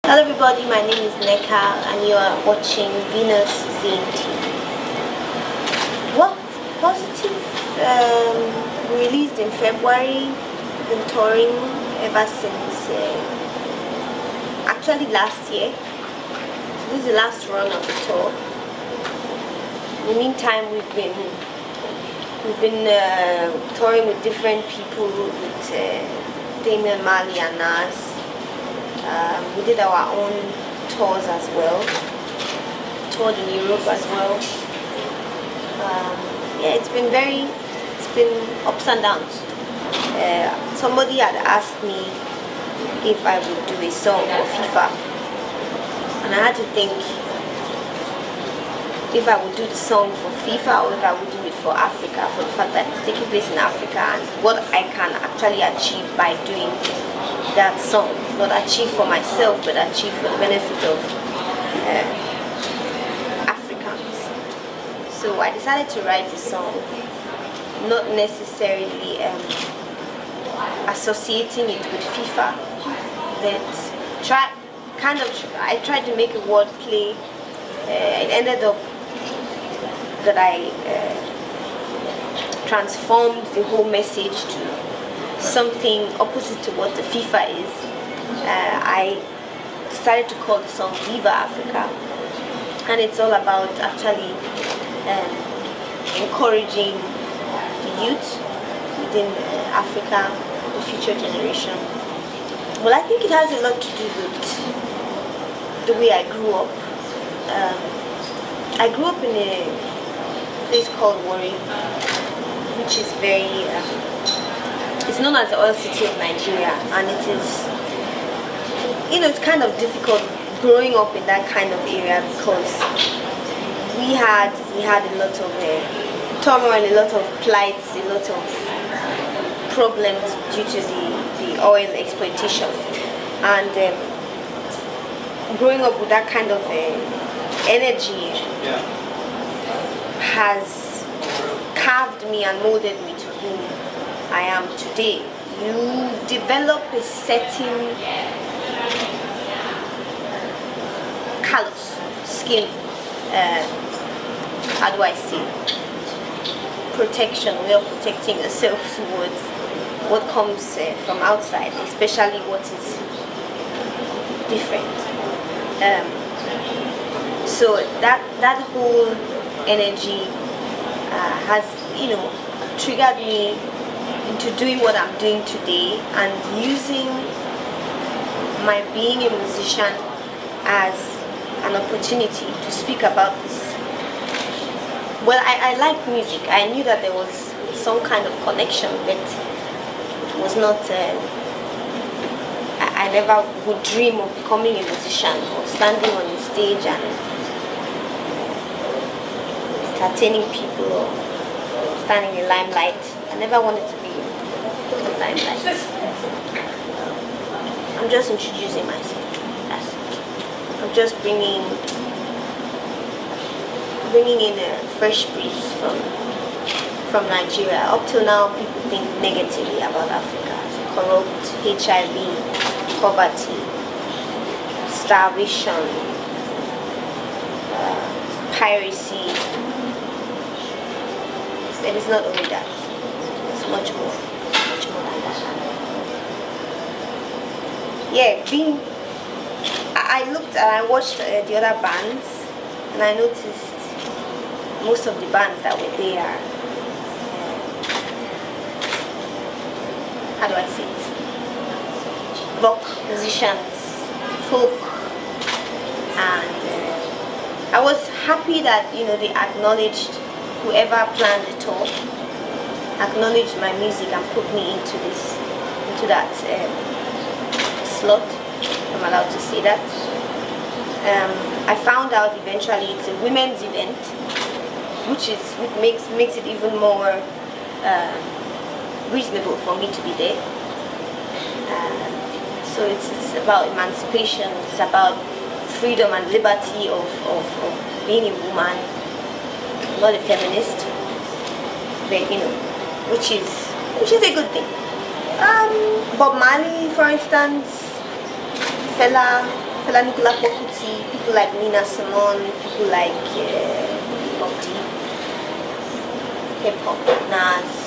Hello everybody, my name is Nneka and you are watching Venus Zine TV. Well, Positive released in February, been touring ever since actually last year. So this is the last run of the tour. In the meantime, we've been touring with different people, with Damien, Mali and Nas. We did our own tours as well, toured in Europe as well. Yeah, it's been ups and downs. Somebody had asked me if I would do a song for FIFA, and I had to think if I would do the song for FIFA or if I would do it for Africa, for the fact that it's taking place in Africa and what I can actually achieve by doing that song. Not achieve for myself, but achieve for the benefit of Africans. So I decided to write the song, not necessarily associating it with FIFA, but I tried to make a word play. It ended up that I transformed the whole message to something opposite to what the FIFA is. I decided to call the song Viva Africa, and it's all about actually encouraging the youth within Africa, the future generation. Well, I think it has a lot to do with the way I grew up. I grew up in a place called Warri, which is very it's known as the oil city of Nigeria, and it is, it's kind of difficult growing up in that kind of area because we had a lot of turmoil, a lot of plights, a lot of problems due to the oil exploitation, and growing up with that kind of energy has carved me and molded me to who I am today. You develop a certain callous skin, how do I say, protection, way of protecting yourself towards what comes from outside, especially what is different. So that whole energy has triggered me into doing what I'm doing today and using my being a musician as an opportunity to speak about this. Well, I like music. I knew that there was some kind of connection, but it was not I never would dream of becoming a musician or standing on the stage and entertaining people or standing in the limelight. I never wanted to be in the limelight. I'm just introducing myself. That's it. I'm just bringing in a fresh breeze from Nigeria. Up till now, people think negatively about Africa. It's corrupt, HIV, poverty, starvation, piracy. But it's not only that. It's much more than that. Yeah, I looked and I watched the other bands, and I noticed most of the bands that were there are, how do I say it? Rock musicians, folk, and I was happy that they acknowledged whoever planned the tour, acknowledged my music and put me into that slot. I'm allowed to say that. I found out eventually it's a women's event, which makes it even more reasonable for me to be there. So it's about emancipation. It's about freedom and liberty of being a woman. I'm not a feminist, but which is a good thing. Bob Marley, for instance, Fela, people like Nina Simone, people like Bob D, hip hop, Nas.